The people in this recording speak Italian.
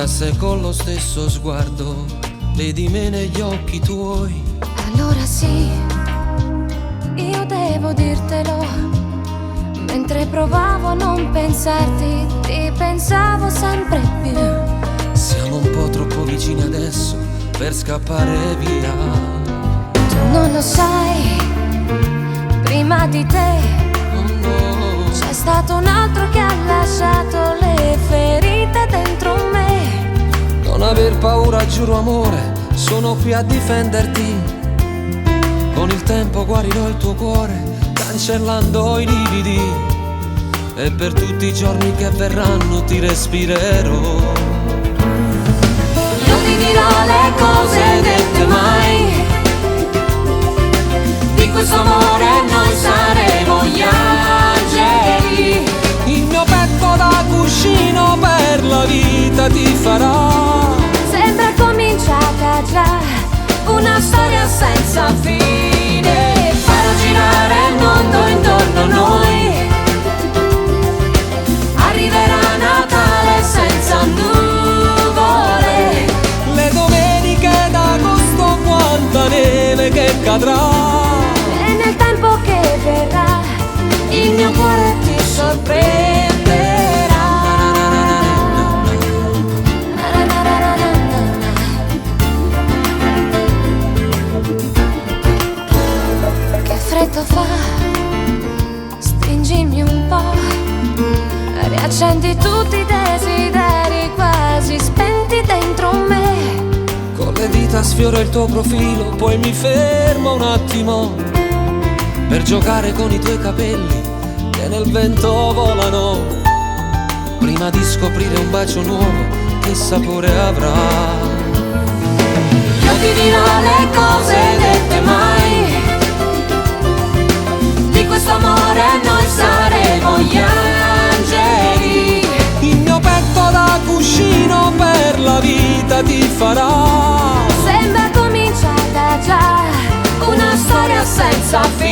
Guarda se con lo stesso sguardo vedi me negli occhi tuoi. Allora sì, io devo dirtelo. Mentre provavo a non pensarti, ti pensavo sempre più. Siamo un po' troppo vicini adesso per scappare via. Tu non lo sai, prima di te Oh no. c'è stato un altro che ha lasciato le ferite dentro me. Non aver paura, giuro amore, sono qui a difenderti. Con il tempo guarirò il tuo cuore, cancellando i lividi. E per tutti i giorni che verranno ti respirerò. Io ti dirò le cose dette mai. Di questo amore noi saremo gli angeli. Il mio petto da cuscino per la vita ti farà. Sembra cominciata già una storia senza fine. Farò girare il mondo intorno a noi. Arriverà Natale senza nuvole. Le domeniche d'agosto, quanta neve che cadrà. E nel tempo che verrà il mio cuore ti sorprenderà. Che freddo fa, stringimi un po', riaccendi tutti i desideri quasi spenti dentro me. Con le dita sfioro il tuo profilo, poi mi fermo un attimo per giocare con i tuoi capelli che nel vento volano. Prima di scoprire un bacio nuovo, che sapore avrà. Io ti dirò le cose dette mai. Di questo amore noi saremo gli angeli. Il mio petto da cuscino per la vita ti farà. Sembra cominciata già una storia senza fine.